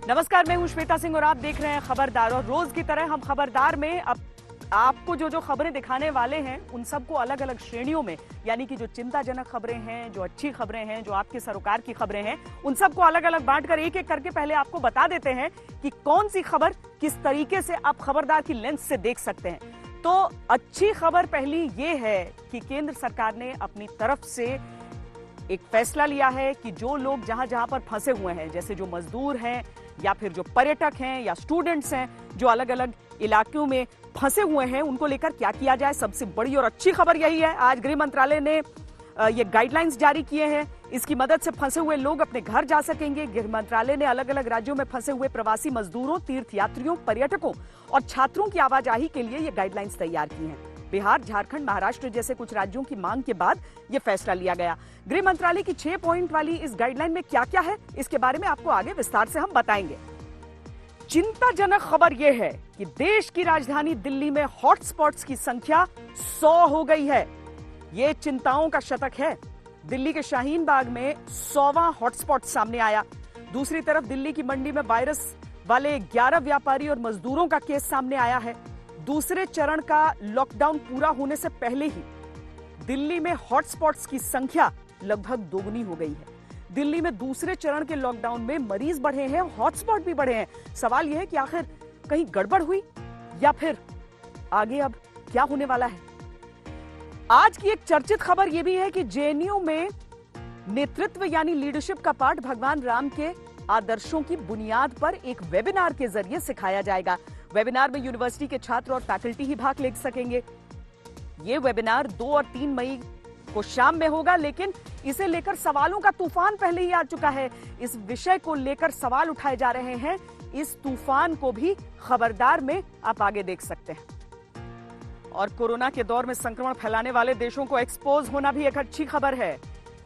नमस्कार, मैं हूं श्वेता सिंह और आप देख रहे हैं खबरदार। और रोज की तरह हम खबरदार में अब आपको जो खबरें दिखाने वाले हैं उन सबको अलग अलग श्रेणियों में, यानी कि जो चिंताजनक खबरें हैं, जो अच्छी खबरें हैं, जो आपके सरोकार की खबरें हैं, उन सबको अलग अलग बांटकर एक एक करके पहले आपको बता देते हैं कि कौन सी खबर किस तरीके से आप खबरदार की लेंस से देख सकते हैं। तो अच्छी खबर पहली ये है कि केंद्र सरकार ने अपनी तरफ से एक फैसला लिया है कि जो लोग जहां जहां पर फंसे हुए हैं, जैसे जो मजदूर हैं या फिर जो पर्यटक हैं या स्टूडेंट्स हैं, जो अलग अलग इलाकों में फंसे हुए हैं, उनको लेकर क्या किया जाए। सबसे बड़ी और अच्छी खबर यही है, आज गृह मंत्रालय ने ये गाइडलाइंस जारी किए हैं। इसकी मदद से फंसे हुए लोग अपने घर जा सकेंगे। गृह मंत्रालय ने अलग अलग राज्यों में फंसे हुए प्रवासी मजदूरों, तीर्थयात्रियों, पर्यटकों और छात्रों की आवाजाही के लिए ये गाइडलाइंस तैयार की हैं। बिहार, झारखंड, महाराष्ट्र जैसे कुछ राज्यों की मांग के बाद यह फैसला लिया गया। गृह मंत्रालय की 6 पॉइंट वाली इस गाइडलाइन में क्या क्या है, इसके बारे में आपको आगे विस्तार से हम बताएंगे। चिंताजनक खबर यह है कि देश की राजधानी दिल्ली में हॉटस्पॉट्स की संख्या 100 हो गई है। यह चिंताओं का शतक है। दिल्ली के शाहीन बाग में 100वां हॉटस्पॉट सामने आया। दूसरी तरफ दिल्ली की मंडी में वायरस वाले 11 व्यापारी और मजदूरों का केस सामने आया है। दूसरे चरण का लॉकडाउन पूरा होने से पहले ही दिल्ली में हॉटस्पॉट्स की संख्या लगभग दोगुनी हो गई है। दिल्ली में दूसरे चरण के लॉकडाउन में मरीज बढ़े हैं, हॉटस्पॉट भी बढ़े हैं। सवाल यह है कि आखिर कहीं गड़बड़ हुई या फिर आगे अब क्या होने वाला है। आज की एक चर्चित खबर यह भी है कि जेएनयू में नेतृत्व यानी लीडरशिप का पाठ भगवान राम के आदर्शों की बुनियाद पर एक वेबिनार के जरिए सिखाया जाएगा। वेबिनार में यूनिवर्सिटी के छात्र और फैकल्टी ही भाग ले सकेंगे। यह वेबिनार 2 और 3 मई को शाम में होगा, लेकिन इसे लेकर सवालों का तूफान पहले ही आ चुका है। इस विषय को लेकर सवाल उठाए जा रहे हैं। इस तूफान को भी खबरदार में आप आगे देख सकते हैं। और कोरोना के दौर में संक्रमण फैलाने वाले देशों को एक्सपोज होना भी एक अच्छी खबर है।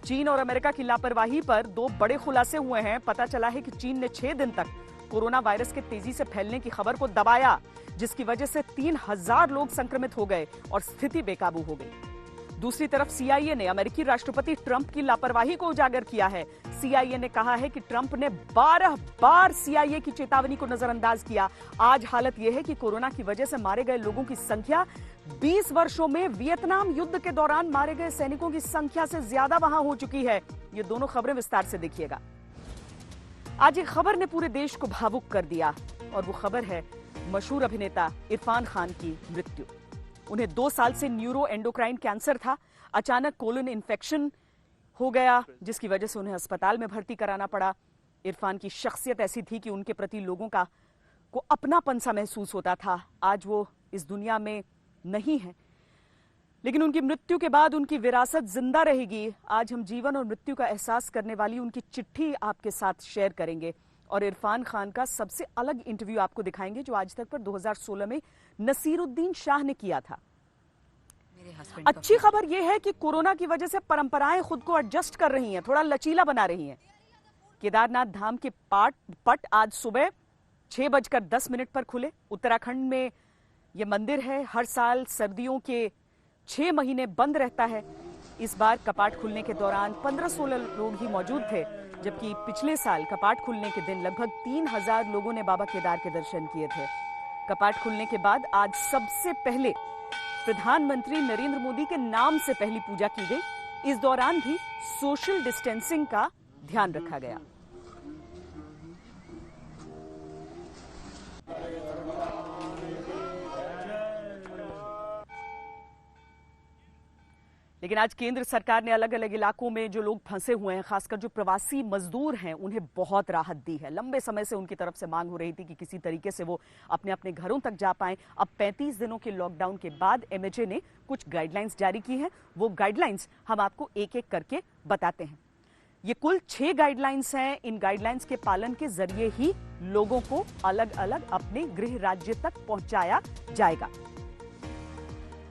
चीन और अमेरिका की लापरवाही पर 2 बड़े खुलासे हुए हैं। पता चला है कि चीन ने 6 दिन तक कोरोना वायरस के तेजी से फैलने की खबर को दबाया, जिसकी वजह से 3000 लोग संक्रमित हो गए और स्थिति बेकाबू हो गई। दूसरी तरफ सीआईए ने अमेरिकी राष्ट्रपति ट्रंप की लापरवाही को उजागर किया है। सीआईए ने कहा है कि ट्रंप ने 12 बार सीआईए की चेतावनी को नजरअंदाज किया। आज हालत यह है कि कोरोना की वजह से मारे गए लोगों की संख्या 20 वर्षों में वियतनाम युद्ध के दौरान मारे गए सैनिकों की संख्या से ज्यादा वहां हो चुकी है। ये दोनों खबरें विस्तार से देखिएगा। आज एक खबर ने पूरे देश को भावुक कर दिया और वो खबर है मशहूर अभिनेता इरफान खान की मृत्यु। उन्हें 2 साल से न्यूरो एंडोक्राइन कैंसर था। अचानक कोलन इन्फेक्शन हो गया, जिसकी वजह से उन्हें अस्पताल में भर्ती कराना पड़ा। इरफान की शख्सियत ऐसी थी कि उनके प्रति लोगों को अपनापन सा महसूस होता था। आज वो इस दुनिया में नहीं है, लेकिन उनकी मृत्यु के बाद उनकी विरासत जिंदा रहेगी। आज हम जीवन और मृत्यु का एहसास करने वाली उनकी चिट्ठी आपके साथ शेयर करेंगे और इरफान खान का सबसे अलग इंटरव्यू आपको दिखाएंगे, जो आज तक पर 2016 में नसीरुद्दीन शाह ने किया था। अच्छी खबर यह है कि कोरोना की वजह से परंपराएं खुद को एडजस्ट कर रही हैं, थोड़ा लचीला बना रही हैं। केदारनाथ धाम के पट आज सुबह 6:10 पर खुले। उत्तराखंड में यह मंदिर है, हर साल सर्दियों के 6 महीने बंद रहता है। इस बार कपाट खुलने के दौरान 15-16 लोग ही मौजूद थे, जबकि पिछले साल कपाट खुलने के दिन लगभग 3000 लोगों ने बाबा केदार के दर्शन किए थे। कपाट खुलने के बाद आज सबसे पहले प्रधानमंत्री नरेंद्र मोदी के नाम से पहली पूजा की गई। इस दौरान भी सोशल डिस्टेंसिंग का ध्यान रखा गया। लेकिन आज केंद्र सरकार ने अलग अलग इलाकों में जो लोग फंसे हुए हैं, खासकर जो प्रवासी मजदूर हैं, उन्हें बहुत राहत दी है। लंबे समय से उनकी तरफ से मांग हो रही थी कि किसी तरीके से वो अपने अपने घरों तक जा पाएं। अब 35 दिनों के लॉकडाउन के बाद एमएचए ने कुछ गाइडलाइंस जारी की हैं। वो गाइडलाइंस हम आपको एक एक करके बताते हैं। ये कुल 6 गाइडलाइंस हैं। इन गाइडलाइंस के पालन के जरिए ही लोगों को अलग अलग अपने गृह राज्य तक पहुंचाया जाएगा।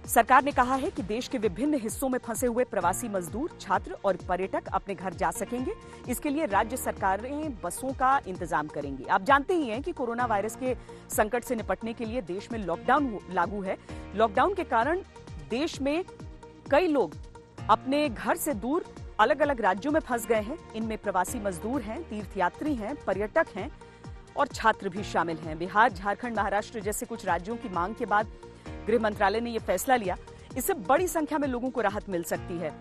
सरकार ने कहा है कि देश के विभिन्न हिस्सों में फंसे हुए प्रवासी मजदूर, छात्र और पर्यटक अपने घर जा सकेंगे। इसके लिए राज्य सरकारें बसों का इंतजाम करेंगी। आप जानते ही हैं कि कोरोना वायरस के संकट से निपटने के लिए देश में लॉकडाउन लागू है। लॉकडाउन के कारण देश में कई लोग अपने घर से दूर अलग अलग राज्यों में फंस गए हैं। इनमें प्रवासी मजदूर हैं, तीर्थयात्री हैं, पर्यटक हैं और छात्र भी शामिल हैं। बिहार, झारखंड, महाराष्ट्र जैसे कुछ राज्यों की मांग के बाद गृह मंत्रालय ने यह फैसला लिया। इससे बड़ी संख्या में लोगों को राहत मिल सकती है।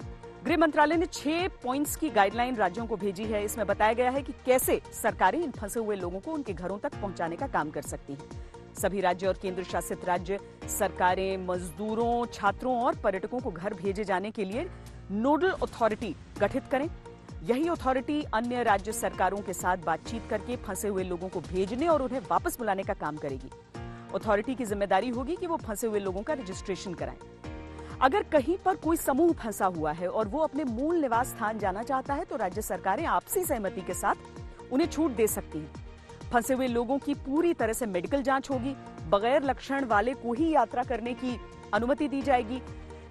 गृह मंत्रालय ने 6 पॉइंट्स की गाइडलाइन राज्यों को भेजी है। इसमें बताया गया है कि कैसे सरकारें इन फंसे हुए लोगों को उनके घरों तक पहुंचाने का काम कर सकती हैं। सभी राज्य और केंद्र शासित राज्य सरकारें मजदूरों, छात्रों और पर्यटकों को घर भेजे जाने के लिए नोडल अथॉरिटी गठित करें। यही अथॉरिटी अन्य राज्य सरकारों के साथ बातचीत करके फंसे हुए लोगों को भेजने और उन्हें वापस बुलाने का काम करेगी। अथॉरिटी की जिम्मेदारी होगी कि वो फंसे हुए लोगों का रजिस्ट्रेशन कराएं। अगर कहीं पर कोई समूह फंसा हुआ है और वो अपने मूल निवास स्थान जाना चाहता है तो राज्य सरकारें आपसी सहमति के साथ उन्हें छूट दे सकती हैं। फंसे हुए लोगों की पूरी तरह से मेडिकल जांच होगी। बगैर लक्षण वाले को ही यात्रा करने की अनुमति दी जाएगी।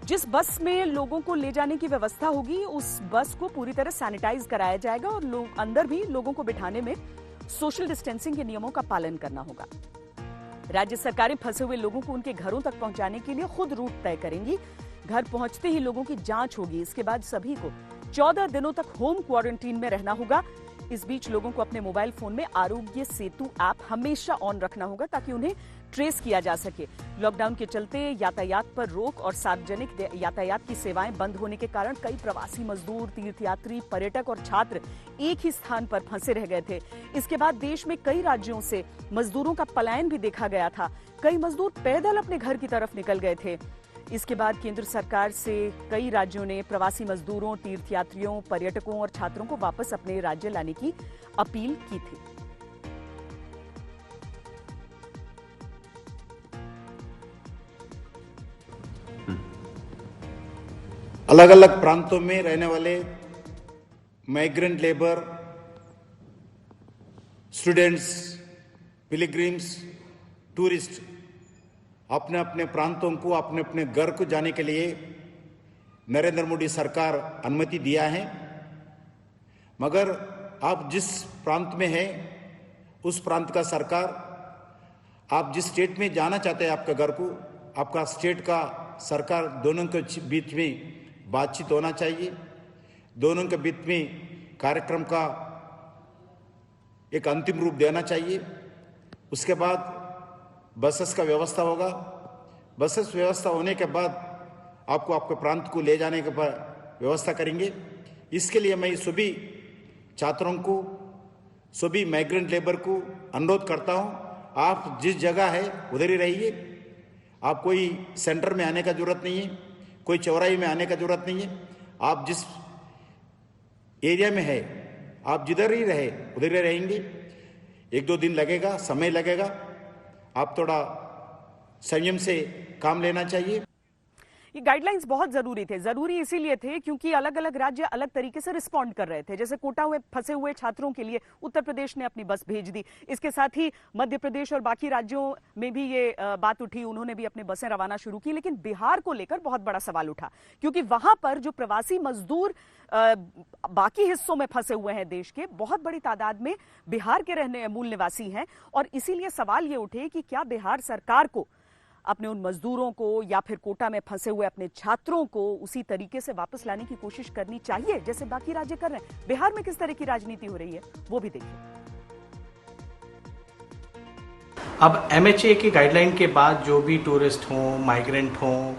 जिस बस में लोगों को ले जाने की व्यवस्था होगी उस बस को पूरी तरह सैनिटाइज कराया जाएगा और अंदर भी लोगों को बिठाने में सोशल डिस्टेंसिंग के नियमों का पालन करना होगा। राज्य सरकारें फंसे हुए लोगों को उनके घरों तक पहुंचाने के लिए खुद रूट तय करेंगी। घर पहुंचते ही लोगों की जांच होगी। इसके बाद सभी को 14 दिनों तक होम क्वारंटीन में रहना होगा। इस बीच लोगों को अपने मोबाइल फोन में आरोग्य सेतु ऐप हमेशा ऑन रखना होगा ताकि उन्हें ट्रेस किया जा सके। लॉकडाउन के चलते यातायात पर रोक और सार्वजनिक यातायात की सेवाएं बंद होने के कारण कई प्रवासी मजदूर, तीर्थयात्री, पर्यटक और छात्र एक ही स्थान पर फंसे रह गए थे। इसके बाद देश में कई राज्यों से मजदूरों का पलायन भी देखा गया था। कई मजदूर पैदल अपने घर की तरफ निकल गए थे। इसके बाद केंद्र सरकार से कई राज्यों ने प्रवासी मजदूरों, तीर्थयात्रियों, पर्यटकों और छात्रों को वापस अपने राज्य लाने की अपील की थी। अलग अलग प्रांतों में रहने वाले migrant labour, students, pilgrims, tourist अपने अपने प्रांतों को, अपने अपने घर को जाने के लिए नरेंद्र मोदी सरकार अनुमति दिया है। मगर आप जिस प्रांत में हैं उस प्रांत का सरकार, आप जिस स्टेट में जाना चाहते हैं आपका घर को, आपका स्टेट का सरकार, दोनों के बीच में बातचीत होना चाहिए। दोनों के बीच में कार्यक्रम का एक अंतिम रूप देना चाहिए। उसके बाद बसेस का व्यवस्था होगा। बसेस व्यवस्था होने के बाद आपको आपके प्रांत को ले जाने के व्यवस्था करेंगे। इसके लिए मैं सभी छात्रों को, सभी माइग्रेंट लेबर को अनुरोध करता हूं, आप जिस जगह है उधर ही रहिए। आप कोई सेंटर में आने का जरूरत नहीं है, कोई चौराहे में आने का जरूरत नहीं है। आप जिस एरिया में है, आप जिधर ही रहे उधर ही रहेंगे। 1-2 दिन लगेगा, समय लगेगा। आप थोड़ा संयम से काम लेना चाहिए। ये गाइडलाइंस बहुत जरूरी थे। जरूरी इसीलिए थे क्योंकि अलग अलग राज्य अलग तरीके से रिस्पॉन्ड कर रहे थे। जैसे कोटा में फंसे हुए छात्रों के लिए उत्तर प्रदेश ने अपनी बस भेज दी। इसके साथ ही मध्य प्रदेश और बाकी राज्यों में भी ये बात उठी, उन्होंने भी अपनी बसें रवाना शुरू की। लेकिन बिहार को लेकर बहुत बड़ा सवाल उठा क्योंकि वहां पर जो प्रवासी मजदूर बाकी हिस्सों में फंसे हुए हैं देश के, बहुत बड़ी तादाद में बिहार के रहने मूल निवासी हैं। और इसीलिए सवाल ये उठे कि क्या बिहार सरकार को अपने उन मजदूरों को या फिर कोटा में फंसे हुए अपने छात्रों को उसी तरीके से वापस लाने की कोशिश करनी चाहिए जैसे बाकी राज्य कर रहे हैं। बिहार में किस तरह की राजनीति हो रही है वो भी देखिए। अब MHA की गाइडलाइन के बाद जो भी टूरिस्ट हों, माइग्रेंट हों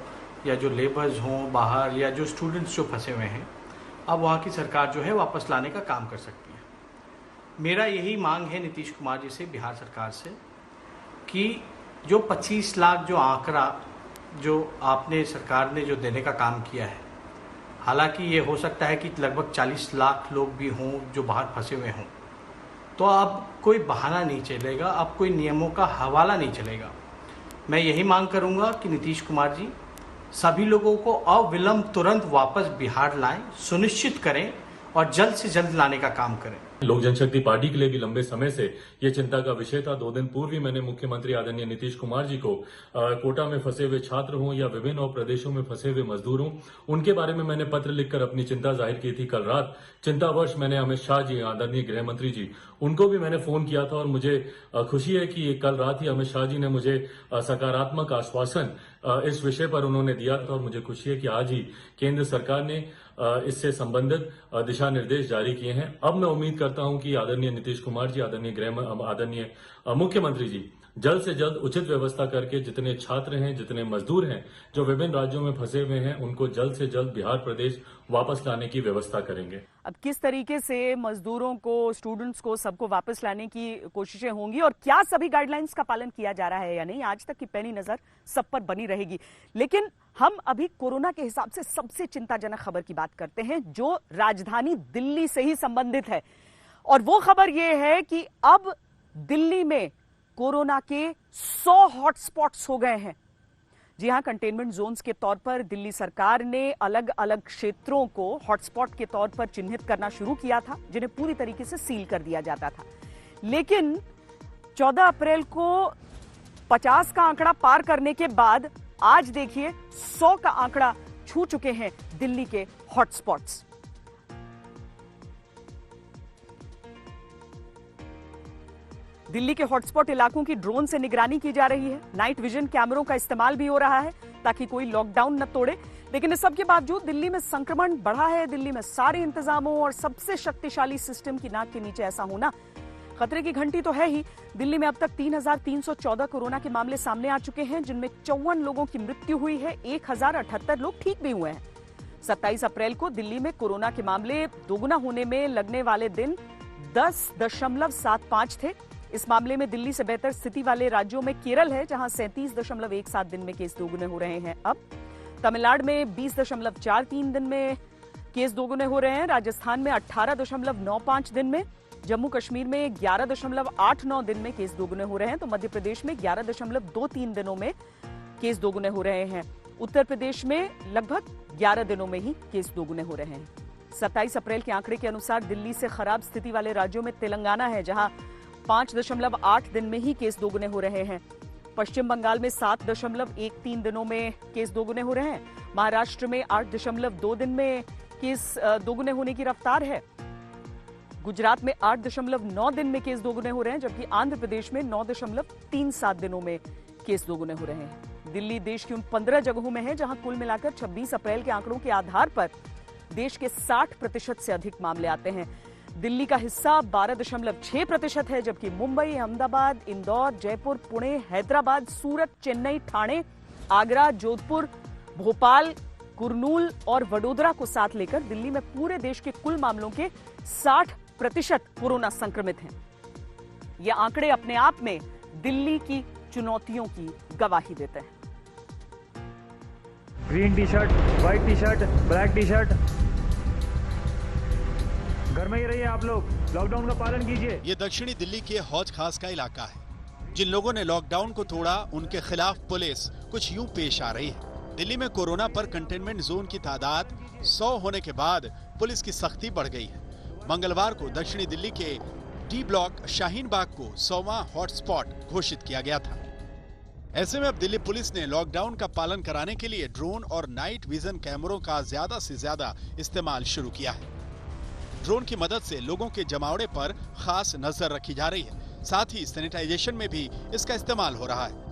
या जो लेबर्स हों बाहर, या जो स्टूडेंट्स जो फंसे हुए हैं, अब वहाँ की सरकार जो है वापस लाने का काम कर सकती है। मेरा यही मांग है नीतीश कुमार जी से, बिहार सरकार से, कि जो 25 लाख जो आंकड़ा जो आपने सरकार ने जो देने का काम किया है, हालांकि ये हो सकता है कि लगभग 40 लाख लोग भी हों जो बाहर फंसे हुए हों, तो अब कोई बहाना नहीं चलेगा, अब कोई नियमों का हवाला नहीं चलेगा। मैं यही मांग करूंगा कि नीतीश कुमार जी सभी लोगों को अविलंब तुरंत वापस बिहार लाएं, सुनिश्चित करें और जल्द से जल्द लाने का काम करें। लोक जनशक्ति पार्टी के लिए भी लंबे समय से ये चिंता का विषय था। 2 दिन पूर्व ही मैंने मुख्यमंत्री आदरणीय नीतीश कुमार जी को कोटा में फंसे हुए छात्र हों या विभिन्न और प्रदेशों में फंसे हुए मजदूर हों, उनके बारे में मैंने पत्र लिखकर अपनी चिंता जाहिर की थी। कल रात चिंतावश मैंने अमित शाह जी, आदरणीय गृह मंत्री जी, उनको भी मैंने फोन किया था और मुझे खुशी है कि कल रात ही अमित शाह जी ने मुझे सकारात्मक आश्वासन इस विषय पर उन्होंने दिया था और मुझे खुशी है कि आज ही केंद्र सरकार ने इससे संबंधित दिशा निर्देश जारी किए हैं। अब मैं उम्मीद करता हूं कि आदरणीय नीतीश कुमार जी, आदरणीय मुख्यमंत्री जी जल्द से जल्द उचित व्यवस्था करके जितने छात्र हैं, जितने मजदूर हैं जो विभिन्न राज्यों में फंसे हुए हैं, उनको जल्द से जल्द बिहार प्रदेश वापस लाने की व्यवस्था करेंगे। अब किस तरीके से मजदूरों को, स्टूडेंट्स को, सबको वापस लाने की कोशिशें होंगी और क्या सभी गाइडलाइंस का पालन किया जा रहा है या नहीं, आज तक की पैनी नजर सब पर बनी रहेगी। लेकिन हम अभी कोरोना के हिसाब से सबसे चिंताजनक खबर की बात करते हैं जो राजधानी दिल्ली से ही संबंधित है। और वो खबर यह है कि अब दिल्ली में कोरोना के 100 हॉटस्पॉट्स हो गए हैं। जी हां, कंटेनमेंट जोन्स के तौर पर दिल्ली सरकार ने अलग अलग क्षेत्रों को हॉटस्पॉट के तौर पर चिन्हित करना शुरू किया था, जिन्हें पूरी तरीके से सील कर दिया जाता था। लेकिन 14 अप्रैल को 50 का आंकड़ा पार करने के बाद आज देखिए 100 का आंकड़ा छू चुके हैं दिल्ली के हॉटस्पॉट्स। दिल्ली के हॉटस्पॉट इलाकों की ड्रोन से निगरानी की जा रही है। नाइट विजन कैमरों का इस्तेमाल भी हो रहा है ताकि कोई लॉकडाउन न तोड़े। लेकिन इस सब के बावजूद दिल्ली में संक्रमण बढ़ा है। दिल्ली में सारे इंतजामों और सबसे शक्तिशाली सिस्टम की नाक के नीचे ऐसा होना खतरे की घंटी तो है ही। दिल्ली में अब तक 3,314 कोरोना के मामले सामने आ चुके हैं, जिनमें 54 लोगों की मृत्यु हुई है। 1,078 लोग ठीक भी हुए हैं। 27 अप्रैल को दिल्ली में कोरोना के मामले दोगुना होने में लगने वाले दिन 10.75 थे। इस मामले में दिल्ली से बेहतर स्थिति वाले राज्यों में केरल है, जहां 37.17 दिन में केस दोगुने हो रहे हैं। अब तमिलनाडु में 20.43 दिन में केस दोगुने हो रहे हैं। राजस्थान में 18.95 दिन में, जम्मू कश्मीर में 11.89 दिन में केस दोगुने हो रहे हैं, तो मध्य प्रदेश में 11.23 दिनों में केस दोगुने हो रहे हैं। उत्तर प्रदेश में लगभग 11 दिनों में ही केस दोगुने हो रहे हैं। 27 अप्रैल के आंकड़े के अनुसार दिल्ली से खराब स्थिति वाले राज्यों में तेलंगाना है, जहां 5.8 दिन में ही केस दोगुने हो रहे हैं। पश्चिम बंगाल में 7.13 दिनों में केस दोगुने हो रहे हैं। महाराष्ट्र में 8.2 दिन में केस दोगुने होने की रफ्तार है। गुजरात में 8.9 दिन में केस दोगुने हो रहे हैं, जबकि आंध्र प्रदेश में 9.37 दिनों में केस दोगुने हो रहे हैं। दिल्ली देश की उन 15 जगहों में है जहां कुल मिलाकर 26 अप्रैल के आंकड़ों के आधार पर देश के 60% से अधिक मामले आते हैं। दिल्ली का हिस्सा 12.6% है, जबकि मुंबई, अहमदाबाद, इंदौर, जयपुर, पुणे, हैदराबाद, सूरत, चेन्नई, ठाणे, आगरा, जोधपुर, भोपाल, कुर्नूल और वडोदरा को साथ लेकर दिल्ली में पूरे देश के कुल मामलों के 60% कोरोना संक्रमित हैं। ये आंकड़े अपने आप में दिल्ली की चुनौतियों की गवाही देते हैं। Green tea shirt, white T shirt, black T shirt, घर में ही रहिए आप लोग, लॉकडाउन का पालन कीजिए। ये दक्षिणी दिल्ली के हौज खास का इलाका है। जिन लोगों ने लॉकडाउन को तोड़ा उनके खिलाफ पुलिस कुछ यूं पेश आ रही है। दिल्ली में कोरोना पर कंटेनमेंट जोन की तादाद 100 होने के बाद पुलिस की सख्ती बढ़ गई है। मंगलवार को दक्षिणी दिल्ली के डी ब्लॉक शाहीन बाग को 100वां हॉटस्पॉट घोषित किया गया था। ऐसे में अब दिल्ली पुलिस ने लॉकडाउन का पालन कराने के लिए ड्रोन और नाइट विजन कैमरों का ज्यादा से ज्यादा इस्तेमाल शुरू किया है। ड्रोन की मदद से लोगों के जमावड़े पर खास नजर रखी जा रही है। साथ ही सैनिटाइजेशन में भी इसका इस्तेमाल हो रहा है।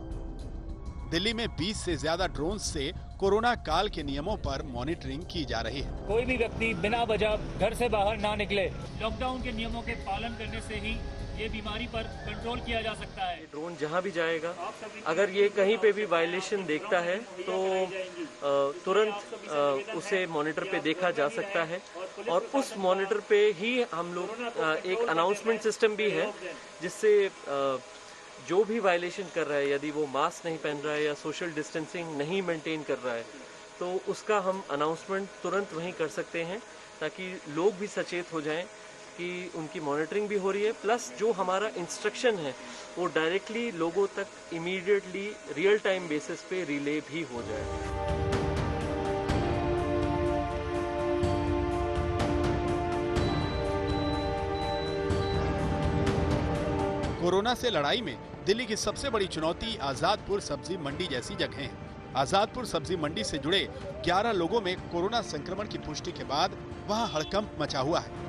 दिल्ली में 20 से ज्यादा ड्रोन से कोरोना काल के नियमों पर मॉनिटरिंग की जा रही है। कोई भी व्यक्ति बिना वजह घर से बाहर ना निकले। लॉकडाउन के नियमों के पालन करने से ही ये बीमारी पर कंट्रोल किया जा सकता है। ड्रोन जहां भी जाएगा, अगर ये कहीं पे भी वायलेशन देखता है तो तुरंत उसे मॉनिटर पे देखा जा सकता है और उस मॉनिटर पे ही हम लोग एक अनाउंसमेंट सिस्टम भी है, जिससे जो भी वायलेशन कर रहा है, यदि वो मास्क नहीं पहन रहा है या सोशल डिस्टेंसिंग नहीं मेंटेन कर रहा है, तो उसका हम अनाउंसमेंट तुरंत वहीं कर सकते हैं, ताकि लोग भी सचेत हो जाएं कि उनकी मॉनिटरिंग भी हो रही है। प्लस जो हमारा इंस्ट्रक्शन है वो डायरेक्टली लोगों तक इमीडिएटली रियल टाइम बेसिस पे रिले भी हो जाए। कोरोना से लड़ाई में दिल्ली की सबसे बड़ी चुनौती आजादपुर सब्जी मंडी जैसी जगह है। आजादपुर सब्जी मंडी से जुड़े 11 लोगों में कोरोना संक्रमण की पुष्टि के बाद वहां हड़कंप मचा हुआ है।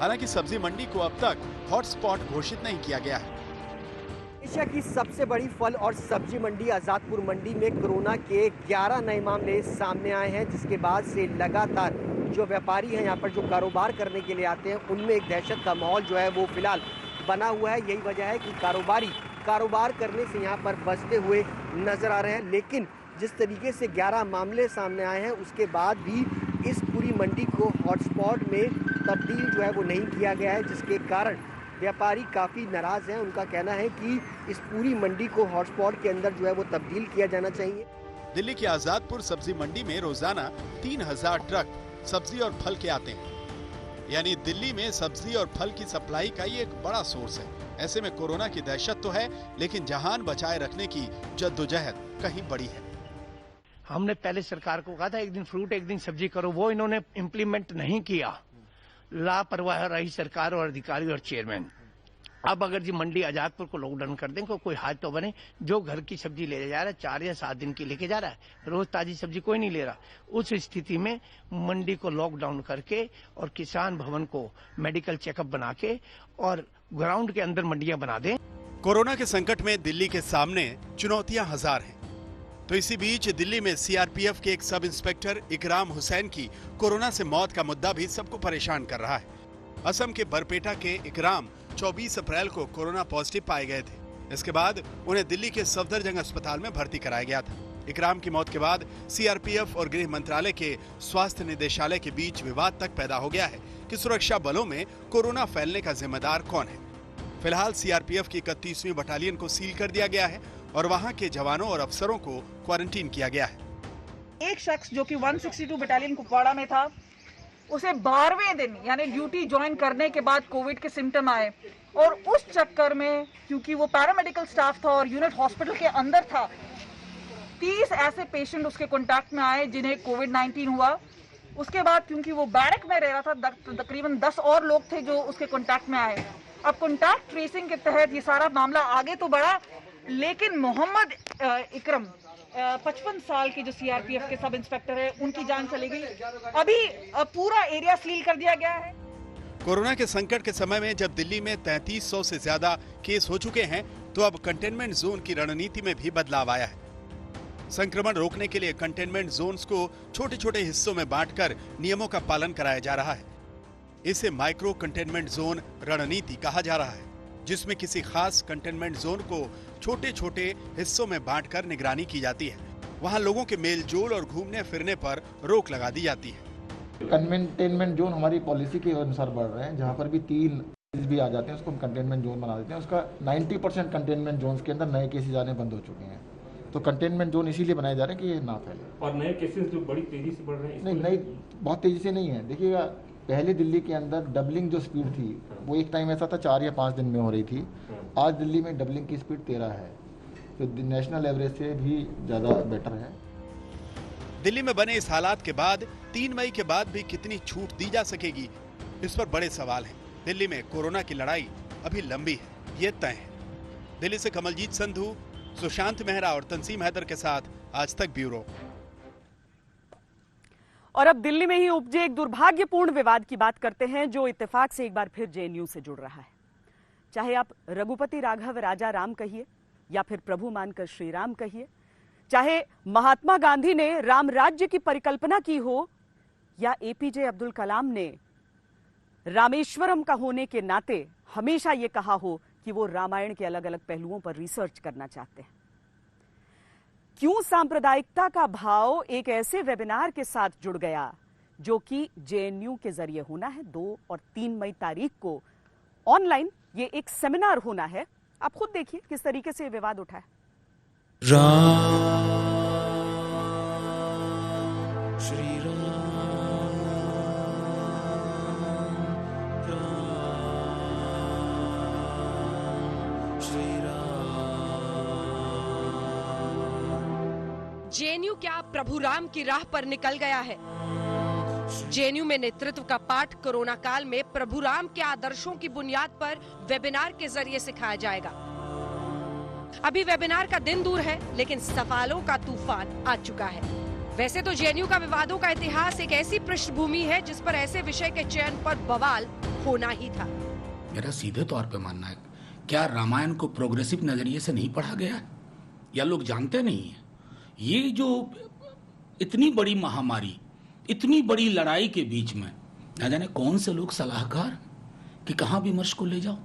हालांकि सब्जी मंडी को अब तक हॉटस्पॉट घोषित नहीं किया गया है। एशिया की सबसे बड़ी फल और सब्जी मंडी आजादपुर मंडी में कोरोना के 11 नए मामले सामने आए हैं, जिसके बाद से लगातार जो व्यापारी हैं यहाँ पर जो कारोबार करने के लिए आते हैं उनमें एक दहशत का माहौल जो है वो फिलहाल बना हुआ है। यही वजह है कि कारोबारी कारोबार करने से यहाँ पर बचते हुए नजर आ रहे हैं। लेकिन जिस तरीके से 11 मामले सामने आए हैं उसके बाद भी इस पूरी मंडी को हॉटस्पॉट में तब्दील जो है वो नहीं किया गया है, जिसके कारण व्यापारी काफ़ी नाराज़ हैं। उनका कहना है कि इस पूरी मंडी को हॉटस्पॉट के अंदर जो है वो तब्दील किया जाना चाहिए। दिल्ली की आजादपुर सब्जी मंडी में रोजाना 3000 ट्रक सब्जी और फल के आते हैं। यानी दिल्ली में सब्जी और फल की सप्लाई का ये एक बड़ा सोर्स है। ऐसे में कोरोना की दहशत तो है, लेकिन जान बचाए रखने की जद्दोजहद कहीं बड़ी है। हमने पहले सरकार को कहा था एक दिन फ्रूट एक दिन सब्जी करो, वो इन्होंने इम्प्लीमेंट नहीं किया। लापरवाह रही सरकार और अधिकारी और चेयरमैन। अब अगर जी मंडी आजादपुर को लॉकडाउन कर दें कोई हाथ तो बने। जो घर की सब्जी ले जा रहा है 4 या 7 दिन की लेके जा रहा है, रोज ताजी सब्जी कोई नहीं ले रहा। उस स्थिति में मंडी को लॉकडाउन करके और किसान भवन को मेडिकल चेकअप बना के और ग्राउंड के अंदर मंडियां बना दें। कोरोना के संकट में दिल्ली के सामने चुनौतियां हजार हैं। तो इसी बीच दिल्ली में सीआरपीएफ के एक सब इंस्पेक्टर इकराम हुसैन की कोरोना से मौत का मुद्दा भी सबको परेशान कर रहा है। असम के बरपेटा के इकराम 24 अप्रैल को कोरोना पॉजिटिव पाए गए थे। इसके बाद उन्हें दिल्ली के सफदरजंग अस्पताल में भर्ती कराया गया था। इकराम की मौत के बाद सीआरपीएफ और गृह मंत्रालय के स्वास्थ्य निदेशालय के बीच विवाद तक पैदा हो गया है कि सुरक्षा बलों में कोरोना फैलने का जिम्मेदार कौन है। फिलहाल सीआरपीएफ की 31वीं बटालियन को सील कर दिया गया है और वहां के जवानों और अफसरों को क्वारंटीन किया गया है। एक शख्स जो कि 162 बटालियन कुपवाड़ा में था, उसे 12वें दिन यानी ड्यूटी ज्वाइन करने के बाद कोविड के सिम्टम आए और उस चक्कर में क्योंकि वो पैरामेडिकल स्टाफ था और यूनिट हॉस्पिटल के अंदर था, 30 ऐसे पेशेंट उसके कांटेक्ट में आए जिन्हें कोविड-19 हुआ। उसके बाद क्योंकि वो बैरक में रह रहा था, तकरीबन 10 और लोग थे जो उसके कांटेक्ट में आए। अब कांटेक्ट ट्रेसिंग के तहत ये सारा मामला आगे तो बढ़ा, लेकिन मोहम्मद इकरम 55 साल के जो सीआरपीएफ के सब इंस्पेक्टर है, उनकी जान चली गई। अभी पूरा एरिया सील कर दिया गया है। कोरोना के संकट के समय में जब दिल्ली में 3300 से ज्यादा केस हो चुके हैं, तो अब कंटेनमेंट जोन की रणनीति में भी बदलाव आया है। संक्रमण रोकने के लिए कंटेनमेंट जोन्स को छोटे छोटे हिस्सों में बांटकर नियमों का पालन कराया जा रहा है। इसे माइक्रो कंटेनमेंट जोन रणनीति कहा जा रहा है, जिसमें किसी खास कंटेनमेंट जोन को छोटे छोटे हिस्सों में बांटकर निगरानी की जाती है। वहां लोगों के मेल जोल और घूमने फिरने पर रोक लगा दी जाती है। कंटेनमेंट जोन हमारी पॉलिसी के अनुसार बढ़ रहे हैं। जहां पर भी 3 केस भी आ जाते हैं उसको हम कंटेनमेंट जोन बना देते हैं। उसका 90% कंटेनमेंट जोन के अंदर नए केसेज आने बंद हो चुके हैं। तो कंटेनमेंट जोन इसीलिए बनाए जा रहे हैं कि ये ना फैले। और नए केसेस जो बड़ी तेजी से बढ़ रहे हैं, नहीं बहुत तेजी से नहीं है। देखिएगा, पहले दिल्ली के अंदर डबलिंग जो स्पीड थी वो एक टाइम ऐसा था 4 या 5 दिन में हो रही थी। आज दिल्ली में डबलिंग की स्पीड 13 है, तो नेशनल एवरेज से भी ज़्यादा बेटर है। दिल्ली में बने इस हालात के बाद 3 मई के बाद भी कितनी छूट दी जा सकेगी, इस पर बड़े सवाल हैं। दिल्ली में कोरोना की लड़ाई अभी लंबी है, ये तय है। दिल्ली से कमलजीत संधू, सुशांत मेहरा और तंसीम हैदर के साथ आज तक ब्यूरो। और अब दिल्ली में ही उपजे एक दुर्भाग्यपूर्ण विवाद की बात करते हैं, जो इत्तेफाक से एक बार फिर जेएनयू से जुड़ रहा है। चाहे आप रघुपति राघव राजा राम कहिए या फिर प्रभु मानकर श्री राम कहिए, चाहे महात्मा गांधी ने राम राज्य की परिकल्पना की हो या एपीजे अब्दुल कलाम ने रामेश्वरम का होने के नाते हमेशा ये कहा हो कि वो रामायण के अलग अलग पहलुओं पर रिसर्च करना चाहते हैं। क्यों सांप्रदायिकता का भाव एक ऐसे वेबिनार के साथ जुड़ गया जो कि जेएनयू के जरिए होना है। 2 और 3 मई तारीख को ऑनलाइन ये एक सेमिनार होना है। आप खुद देखिए किस तरीके से ये विवाद उठा है। श्री जेएनयू क्या प्रभु राम की राह पर निकल गया है? जेएनयू में नेतृत्व का पाठ कोरोना काल में प्रभु राम के आदर्शों की बुनियाद पर वेबिनार के जरिए सिखाया जाएगा। अभी वेबिनार का दिन दूर है, लेकिन सवालों का तूफान आ चुका है। वैसे तो जेएनयू का विवादों का इतिहास एक ऐसी पृष्ठभूमि है जिस पर ऐसे विषय के चयन पर बवाल होना ही था। मेरा सीधे तौर पे मानना है, क्या रामायण को प्रोग्रेसिव नजरिए से नहीं पढ़ा गया या लोग जानते नहीं है? ये जो इतनी बड़ी महामारी इतनी बड़ी लड़ाई के बीच में न जाने कौन से लोग सलाहकार कि कहाँ विमर्श को ले जाओ।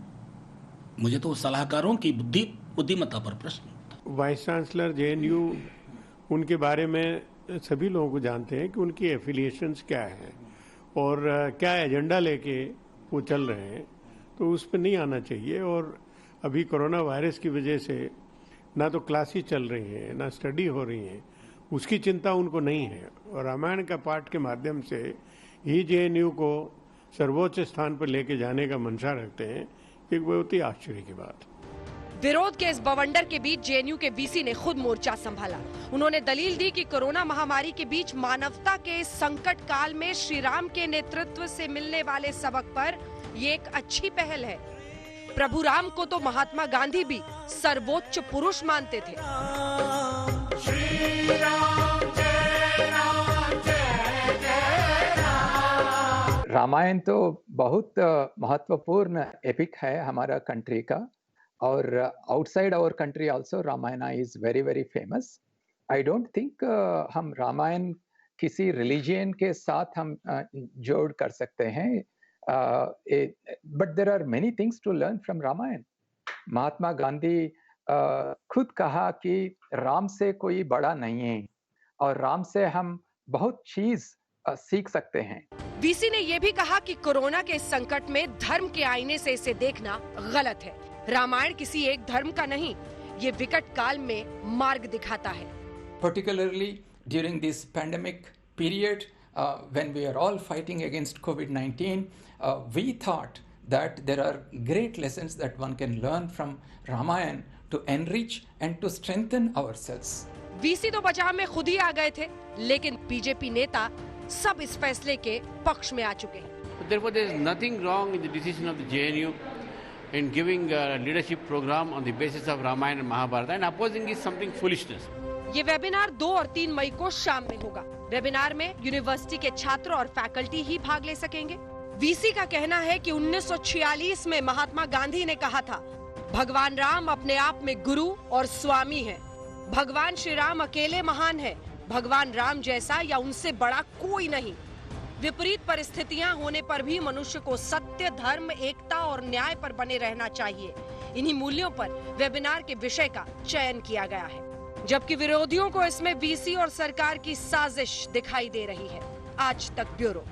मुझे तो सलाहकारों की बुद्धिमत्ता पर प्रश्न। वाइस चांसलर जेएनयू, उनके बारे में सभी लोगों को जानते हैं कि उनकी एफिलिएशंस क्या हैं और क्या एजेंडा लेके वो चल रहे हैं, तो उस पर नहीं आना चाहिए। और अभी कोरोना वायरस की वजह से ना तो क्लासेस चल रही हैं ना स्टडी हो रही हैं, उसकी चिंता उनको नहीं है। और रामायण का पाठ के माध्यम से ही जेएनयू को सर्वोच्च स्थान पर लेके जाने का मंशा रखते हैं, एक बहुत ही आश्चर्य की बात। विरोध के इस बवंडर के बीच जेएनयू के वीसी ने खुद मोर्चा संभाला। उन्होंने दलील दी कि कोरोना महामारी के बीच मानवता के इस संकट काल में श्री राम के नेतृत्व से मिलने वाले सबक पर ये एक अच्छी पहल है। प्रभु राम को तो महात्मा गांधी भी सर्वोच्च पुरुष मानते थे। श्री राम जय राम जय जय राम। रामायण तो बहुत महत्वपूर्ण एपिक है हमारा कंट्री का, और outside our country also Ramayana is very very famous. I don't think हम रामायण किसी रिलीजियन के साथ हम जोड़ कर सकते हैं, but there are many things to learn from Ramayan. Mahatma Gandhi खुद कहा कि राम से कोई बड़ा नहीं है और राम से हम बहुत चीज सीख सकते हैं। वीसी ने यह भी कहा कि कोरोना के इस संकट में धर्म के आईने से इसे देखना गलत है। रामायण किसी एक धर्म का नहीं, ये विकट काल में मार्ग दिखाता है। Particularly during this pandemic period, when we are all fighting against COVID-19, we thought that there are great lessons that one can learn from Ramayana to enrich and to strengthen ourselves. VC तो बचाव में खुद ही आ गए थे, लेकिन BJP नेता सब इस फैसले के पक्ष में आ चुके हैं। Therefore, there is nothing wrong in the decision of the JNU in giving a leadership program on the basis of Ramayana and Mahabharata, and opposing is something foolishness. ये वेबिनार 2 और 3 मई को शाम में होगा। वेबिनार में यूनिवर्सिटी के छात्र और फैकल्टी ही भाग ले सकेंगे। वीसी का कहना है कि 1946 में महात्मा गांधी ने कहा था, भगवान राम अपने आप में गुरु और स्वामी हैं। भगवान श्री राम अकेले महान है, भगवान राम जैसा या उनसे बड़ा कोई नहीं। विपरीत परिस्थितियां होने पर भी मनुष्य को सत्य, धर्म, एकता और न्याय पर बने रहना चाहिए। इन्हीं मूल्यों पर वेबिनार के विषय का चयन किया गया है, जबकि विरोधियों को इसमें वीसी और सरकार की साजिश दिखाई दे रही है। आज तक ब्यूरो।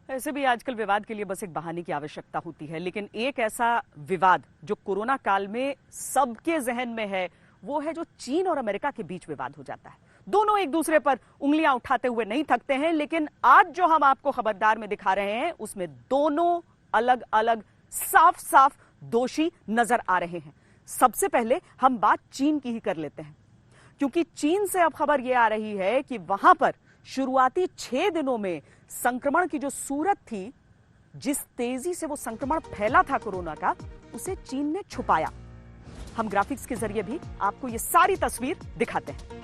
ऐसे भी आजकल विवाद के लिए बस एक बहाने की आवश्यकता होती है, लेकिन एक ऐसा विवाद जो कोरोना काल में सबके जहन में है, वो है जो चीन और अमेरिका के बीच विवाद हो जाता है। दोनों एक दूसरे पर उंगलियां उठाते हुए नहीं थकते हैं, लेकिन आज जो हम आपको खबरदार में दिखा रहे हैं उसमें दोनों अलग अलग साफ साफ दोषी नजर आ रहे हैं। सबसे पहले हम बात चीन की ही कर लेते हैं, क्योंकि चीन से अब खबर यह आ रही है कि वहां पर शुरुआती 6 दिनों में संक्रमण की जो सूरत थी, जिस तेजी से वो संक्रमण फैला था कोरोना का, उसे चीन ने छुपाया। हम ग्राफिक्स के जरिए भी आपको ये सारी तस्वीर दिखाते हैं।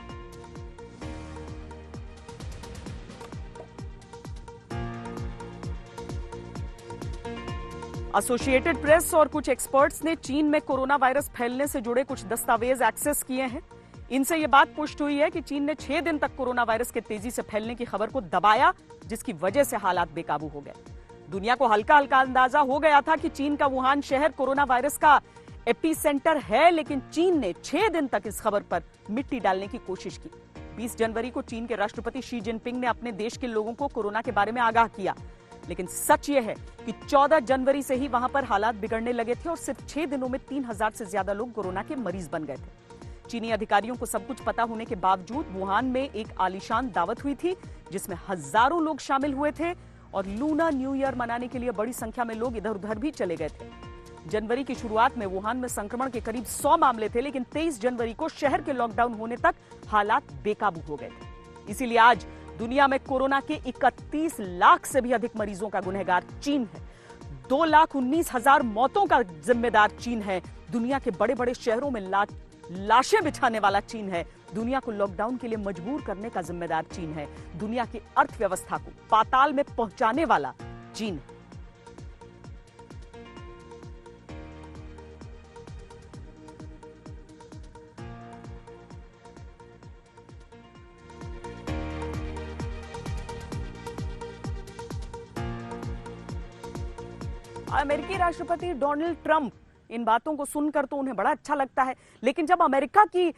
एसोसिएटेड प्रेस और कुछ एक्सपर्ट्स ने चीन में कोरोना वायरस फैलने से जुड़े कुछ दस्तावेज एक्सेस किए हैं। इनसे यह बात पुष्ट हुई है कि चीन ने 6 दिन तक कोरोना वायरस के तेजी से फैलने की खबर को दबाया, जिसकी वजह से हालात बेकाबू हो गए। दुनिया को हल्का हल्का अंदाजा हो गया था कि चीन का वुहान शहर कोरोना वायरस का एपीसेंटर है, लेकिन चीन ने 6 दिन तक इस खबर पर मिट्टी डालने की कोशिश की। 20 जनवरी को चीन के राष्ट्रपति शी जिनपिंग ने अपने देश के लोगों को कोरोना के बारे में आगाह किया, लेकिन सच यह है कि 14 जनवरी से ही वहां पर हालात बिगड़ने लगे थे और सिर्फ 6 दिनों में 3000 से ज्यादा लोग कोरोना के मरीज बन गए थे। चीनी अधिकारियों को सब कुछ पता होने के बावजूद वुहान में एक आलीशान दावत हुई थी, जिसमें हजारों लोग शामिल हुए थे और लूना न्यू ईयर मनाने के लिए बड़ी संख्या में लोग इधर उधर भी चले गए थे। जनवरी की शुरुआत में वुहान में संक्रमण के करीब 100 मामले थे, लेकिन 23 जनवरी को शहर के लॉकडाउन होने तक हालात बेकाबू हो गए थे। इसीलिए आज दुनिया में कोरोना के 31 लाख से भी अधिक मरीजों का गुनहगार चीन है। 2,19,000 मौतों का जिम्मेदार चीन है। दुनिया के बड़े बड़े शहरों में लाशें बिछाने वाला चीन है। दुनिया को लॉकडाउन के लिए मजबूर करने का जिम्मेदार चीन है। दुनिया की अर्थव्यवस्था को पाताल में पहुंचाने वाला चीन है। अमेरिकी राष्ट्रपति डोनाल्ड ट्रंप, इन बातों को सुनकर तो उन्हें बड़ा अच्छा लगता है, लेकिन जब अमेरिका की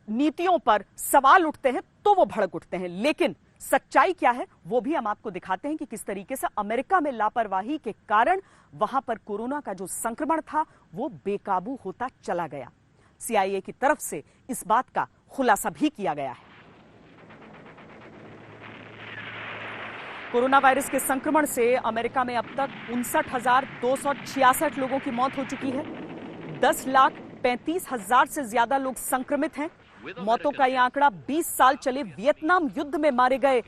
नीतियों पर सवाल उठते हैं तो वो भड़क उठते हैं। लेकिन सच्चाई क्या है वो भी हम आपको दिखाते हैं कि किस तरीके से अमेरिका में लापरवाही के कारण वहां पर कोरोना का जो संक्रमण था वो बेकाबू होता चला गया। CIA की तरफ से इस बात का खुलासा भी किया गया है। कोरोना वायरस के संक्रमण से अमेरिका में अब तक 59,266 लोगों की मौत हो चुकी है। 10,35,000 से ज्यादा लोग संक्रमित हैं। मौतों का यह आंकड़ा 20 साल चले वियतनाम युद्ध में मारे गए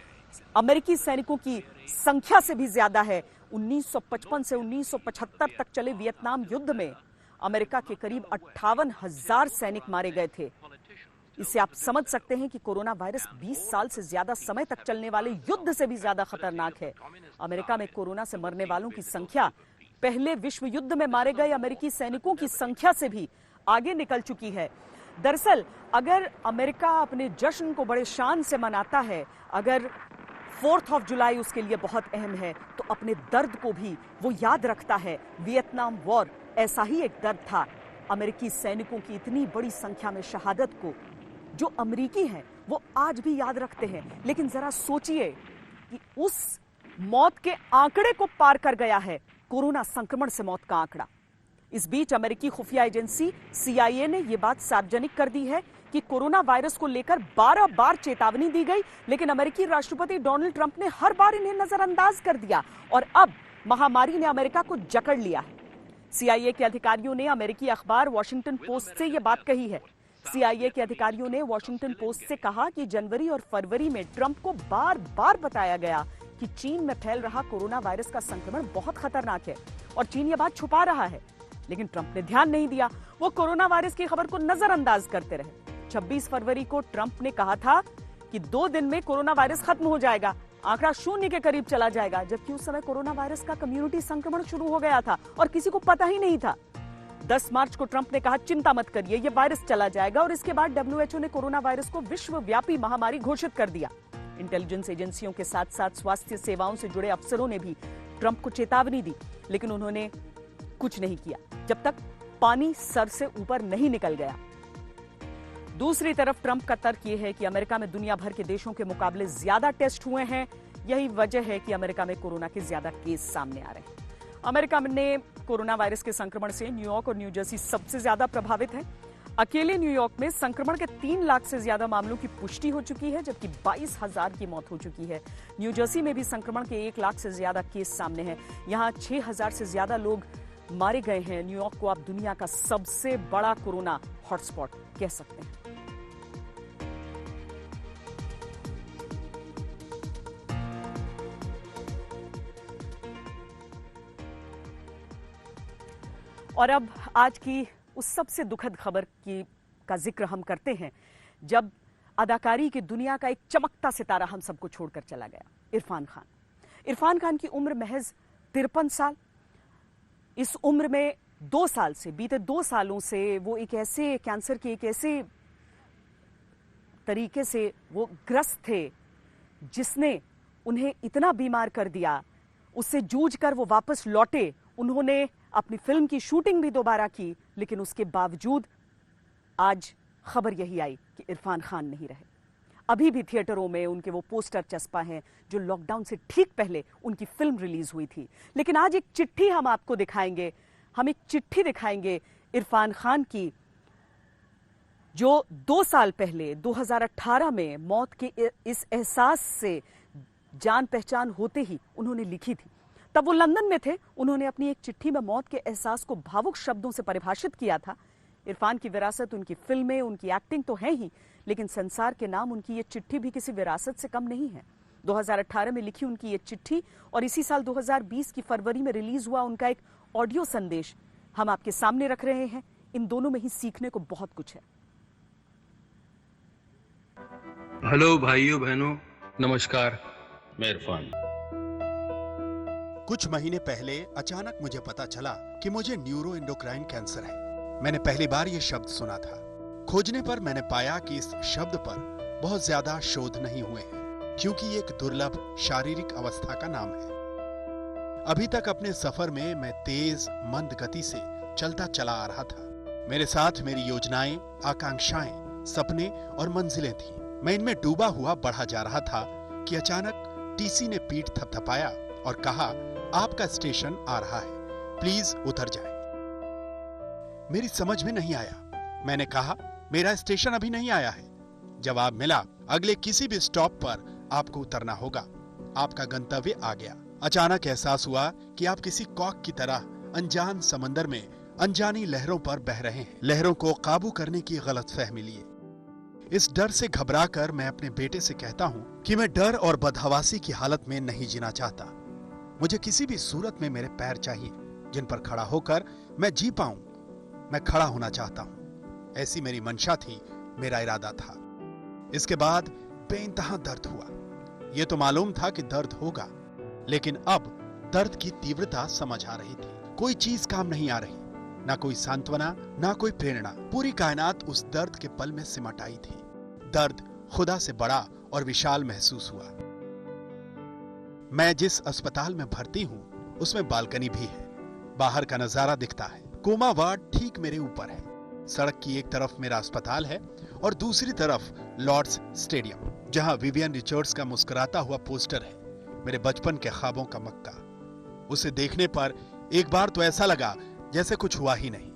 अमेरिकी सैनिकों की संख्या से भी ज्यादा है। 1955 से 1975 तक चले वियतनाम युद्ध में अमेरिका के करीब 58,000 सैनिक मारे गए थे। इससे आप समझ सकते हैं कि कोरोना वायरस 20 साल से ज्यादा समय तक चलने वाले युद्ध से भी ज्यादा खतरनाक है। अमेरिका में कोरोना से मरने वालों की संख्या पहले विश्व युद्ध में मारे गए अमेरिकी सैनिकों की संख्या से भी आगे निकल चुकी है। दरअसल अगर अमेरिका अपने जश्न को बड़े शान से मनाता है, अगर 4th of जुलाई उसके लिए बहुत अहम है, तो अपने दर्द को भी वो याद रखता है। वियतनाम वॉर ऐसा ही एक दर्द था। अमेरिकी सैनिकों की इतनी बड़ी संख्या में शहादत को जो अमेरिकी हैं वो आज भी याद रखते हैं। लेकिन जरा सोचिए कि उस मौत के आंकड़े को पार कर गया है कोरोना संक्रमण से मौत का आंकड़ा। इस बीच अमेरिकी खुफिया एजेंसी CIA ने यह बात सार्वजनिक कर दी है कि कोरोना वायरस को लेकर 12 बार चेतावनी दी गई, लेकिन अमेरिकी राष्ट्रपति डोनाल्ड ट्रंप ने हर बार इन्हें नजरअंदाज कर दिया और अब महामारी ने अमेरिका को जकड़ लिया है। CIA के अधिकारियों ने अमेरिकी अखबार वॉशिंगटन पोस्ट से यह बात कही है। CIA के अधिकारियों ने वॉशिंगटन पोस्ट से कहा कि जनवरी और फरवरी में ट्रंप को बार बार बताया गया कि चीन में फैल रहा कोरोना वायरस का संक्रमण बहुत खतरनाक है और चीन यह बात छुपा रहा है, लेकिन ट्रंप ने ध्यान नहीं दिया। वो कोरोना वायरस की खबर को नजरअंदाज करते रहे। 26 फरवरी को ट्रंप ने कहा था कि 2 दिन में कोरोना वायरस खत्म हो जाएगा, आंकड़ा 0 के करीब चला जाएगा, जबकि उस समय कोरोना वायरस का कम्युनिटी संक्रमण शुरू हो गया था और किसी को पता ही नहीं था। 10 मार्च को ट्रंप ने कहा चिंता मत करिए, ये वायरस चला जाएगा और इसके बाद WHO ने कोरोना वायरस को विश्वव्यापी महामारी घोषित कर दिया। इंटेलिजेंस एजेंसियों के साथ साथ स्वास्थ्य सेवाओं से जुड़े अफसरों ने भी ट्रंप को चेतावनी दी, लेकिन उन्होंने कुछ नहीं किया जब तक पानी सर से ऊपर नहीं निकल गया। दूसरी तरफ ट्रंप का तर्क यह है कि अमेरिका में दुनिया भर के देशों के मुकाबले ज्यादा टेस्ट हुए हैं, यही वजह है कि अमेरिका में कोरोना के ज्यादा केस सामने आ रहे हैं। अमेरिका में कोरोना वायरस के संक्रमण से न्यूयॉर्क और न्यू जर्सी सबसे ज्यादा प्रभावित है। अकेले न्यूयॉर्क में संक्रमण के 3 लाख से ज्यादा मामलों की पुष्टि हो चुकी है, जबकि 22,000 की मौत हो चुकी है। न्यू जर्सी में भी संक्रमण के 1 लाख से ज्यादा केस सामने हैं। यहां 6,000 से ज्यादा लोग मारे गए हैं। न्यूयॉर्क को आप दुनिया का सबसे बड़ा कोरोना हॉटस्पॉट कह सकते हैं। और अब आज की उस सबसे दुखद खबर का जिक्र हम करते हैं जब अदाकारी की दुनिया का एक चमकता सितारा हम सबको छोड़कर चला गया, इरफान खान। इरफान खान की उम्र महज 53 साल। इस उम्र में 2 साल से, बीते 2 सालों से वो एक ऐसे कैंसर के एक ऐसे तरीके से वो ग्रस्त थे जिसने उन्हें इतना बीमार कर दिया। उससे जूझकर वो वापस लौटे। उन्होंने अपनी फिल्म की शूटिंग भी दोबारा की, लेकिन उसके बावजूद आज खबर यही आई कि इरफान खान नहीं रहे। अभी भी थिएटरों में उनके वो पोस्टर चस्पा हैं जो लॉकडाउन से ठीक पहले उनकी फिल्म रिलीज हुई थी। लेकिन आज एक चिट्ठी हम आपको दिखाएंगे, हम एक चिट्ठी दिखाएंगे इरफान खान की, जो 2 साल पहले 2018 में मौत के इस एहसास से जान पहचान होते ही उन्होंने लिखी थी। तब वो लंदन में थे। उन्होंने अपनी एक चिट्ठी में मौत के एहसास को भावुक शब्दों से परिभाषित किया था। इरफान की विरासत, उनकी फिल्में, उनकी एक्टिंग तो है ही, लेकिन संसार के नाम उनकी ये चिट्ठी भी किसी विरासत से कम नहीं है। 2018 में लिखी उनकी ये चिट्ठी और इसी साल 2020 की फरवरी में रिलीज हुआ उनका एक ऑडियो संदेश हम आपके सामने रख रहे हैं। इन दोनों में ही सीखने को बहुत कुछ है। हेलो भाइयों बहनों, नमस्कार। मैं इरफान। कुछ महीने पहले अचानक मुझे पता चला कि मुझे न्यूरो एंडोक्राइन कैंसर है। मैंने पहली बार यह शब्द सुना था। खोजने पर मैंने पाया कि इस शब्द पर बहुत ज्यादा शोध नहीं हुए हैं, क्योंकि ये एक दुर्लभ शारीरिक अवस्था का नाम है। अभी तक अपने सफर में मैं तेज मंद गति से चलता चला आ रहा था। मेरे साथ मेरी योजनाएं, आकांक्षाएं, सपने और मंजिलें थी। मैं इनमें डूबा हुआ बढ़ा जा रहा था कि अचानक टीसी ने पीठ थपथपाया और कहा, आपका स्टेशन आ रहा है, प्लीज उतर जाएं। मेरी समझ में नहीं आया। मैंने कहा, मेरा स्टेशन अभी नहीं आया है। जवाब मिला, अगले किसी भी स्टॉप पर आपको उतरना होगा, आपका गंतव्य आ गया। अचानक एहसास हुआ कि आप किसी कॉक की तरह अनजान समंदर में अनजानी लहरों पर बह रहे हैं। लहरों को काबू करने की गलतफहमी लिए इस डर से घबराकर मैं अपने बेटे से कहता हूं कि मैं डर और बदहवासी की हालत में नहीं जीना चाहता। मुझे किसी भी सूरत में मेरे पैर चाहिए जिन पर खड़ा होकर मैं जी पाऊं। मैं खड़ा होना चाहता हूं। ऐसी मेरी मंशा थी, मेरा इरादा था। इसके बाद बेइंतहा दर्द हुआ। यह तो मालूम था कि दर्द होगा, लेकिन अब दर्द की तीव्रता समझ आ रही थी। कोई चीज काम नहीं आ रही, ना कोई सांत्वना, ना कोई प्रेरणा। पूरी कायनात उस दर्द के पल में सिमट आई थी। दर्द खुदा से बड़ा और विशाल महसूस हुआ। मैं जिस अस्पताल में भर्ती हूं, उसमें बालकनी भी है। बाहर का नजारा दिखता है। कोमा वार्ड ठीक मेरे ऊपर है। सड़क की एक तरफ मेरा अस्पताल है और दूसरी तरफ लॉर्ड्स स्टेडियम, जहां विवियन रिचर्ड्स का मुस्कुराता हुआ पोस्टर है, मेरे बचपन के ख्वाबों का मक्का। उसे देखने पर एक बार तो ऐसा लगा जैसे कुछ हुआ ही नहीं,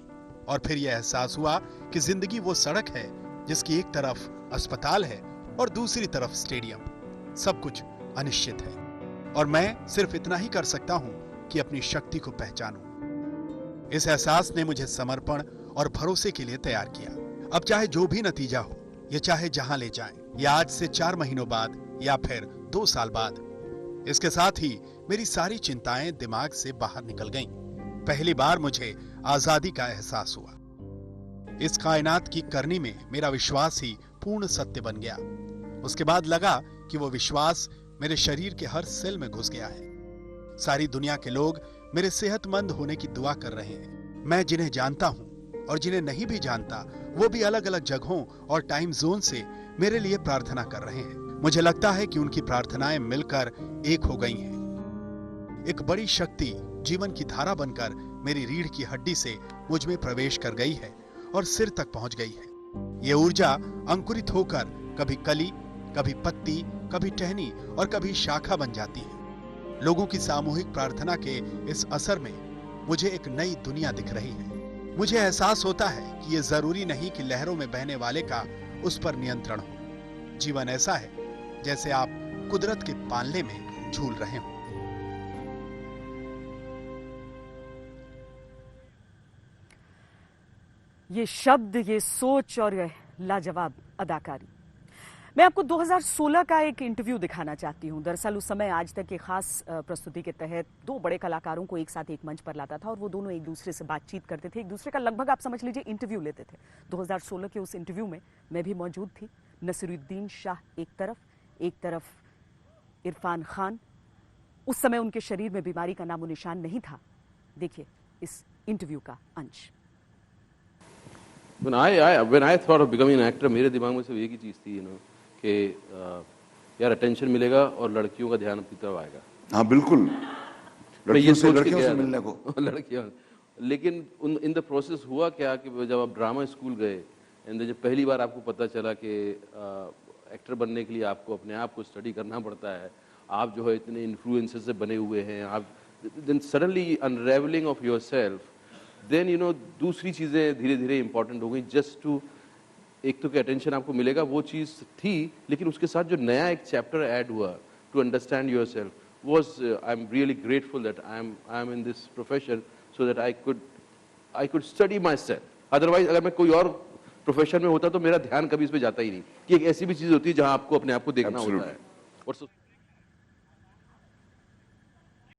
और फिर यह एहसास हुआ कि जिंदगी वो सड़क है जिसकी एक तरफ अस्पताल है और दूसरी तरफ स्टेडियम। सब कुछ अनिश्चित है और मैं सिर्फ इतना ही कर सकता हूं कि अपनी शक्ति को पहचानूं। इस एहसास ने मुझे समर्पण और भरोसे के लिए तैयार किया। अब चाहे जो भी नतीजा हो, ये चाहे जहां ले जाएं, या आज से 4 महीनों बाद या फिर 2 साल बाद। इसके साथ ही मेरी सारी चिंताएं दिमाग से बाहर निकल गईं। पहली बार मुझे आजादी का एहसास हुआ। इस कायनात की करनी में मेरा विश्वास ही पूर्ण सत्य बन गया। उसके बाद लगा कि वो विश्वास मेरे शरीर के हर सेल में घुस गया है। सारी दुनिया के लोग मेरे सेहतमंद होने की दुआ कर रहे हैं। मैं जिन्हें जानता हूं और जिन्हें नहीं भी जानता, वो भी अलग अलग जगहों और टाइम जोन से मेरे लिए प्रार्थना कर रहे हैं। मुझे लगता है कि उनकी प्रार्थनाएं मिलकर एक हो गई हैं। एक बड़ी शक्ति जीवन की धारा बनकर मेरी रीढ़ की हड्डी से मुझ में प्रवेश कर गई है और सिर तक पहुंच गई है। ये ऊर्जा अंकुरित होकर कभी कली, कभी पत्ती, कभी टहनी और कभी शाखा बन जाती है। लोगों की सामूहिक प्रार्थना के इस असर में मुझे एक नई दुनिया दिख रही है। मुझे एहसास होता है कि ये जरूरी नहीं कि लहरों में बहने वाले का उस पर नियंत्रण हो। जीवन ऐसा है जैसे आप कुदरत के पालने में झूल रहे हो। ये शब्द, ये सोच और ये लाजवाब अदाकारी। मैं आपको 2016 का एक इंटरव्यू दिखाना चाहती हूं। दरअसल उस समय आज तक के खास प्रस्तुति के तहत 2 बड़े कलाकारों को एक साथ एक मंच पर लाता था और वो दोनों एक दूसरे से बातचीत करते थे, एक दूसरे का लगभग आप समझ लीजिए इंटरव्यू लेते थे। 2016 के उस इंटरव्यू में मैं भी मौजूद थी। नसीरुद्दीन शाह एक तरफ इरफान खान। उस समय उनके शरीर में बीमारी का नामो निशान नहीं था। देखिए इस इंटरव्यू का अंश। When I thought of becoming an actor, मेरे दिमाग में सिर्फ एक ही चीज़ थी, कि यार अटेंशन मिलेगा और लड़कियों का ध्यान अपनी तरफ आएगा। हाँ बिल्कुल, लड़कियों से मिलने को लड़कियों। लेकिन इन द प्रोसेस हुआ क्या कि जब आप ड्रामा स्कूल गए एंड जब पहली बार आपको पता चला कि एक्टर बनने के लिए आपको अपने आप को स्टडी करना पड़ता है, आप जो है इतने इन्फ्लुएंसर से बने हुए हैं, आप then suddenly unravelling of yourself, then दूसरी चीज़ें धीरे धीरे इंपॉर्टेंट हो गई। जस्ट टू एक तो कि अटेंशन आपको मिलेगा, वो चीज़ थी, लेकिन उसके साथ जो नया एक चैप्टर ऐड हुआ to understand yourself was, I am really grateful that I am in this profession so that I could study myself. Otherwise अगर मैं कोई और प्रोफेशन में होता तो मेरा ध्यान कभी इस पर जाता ही नहीं, कि एक ऐसी भी चीज़ होती है जहाँ आपको अपने आप को देखना होता है। और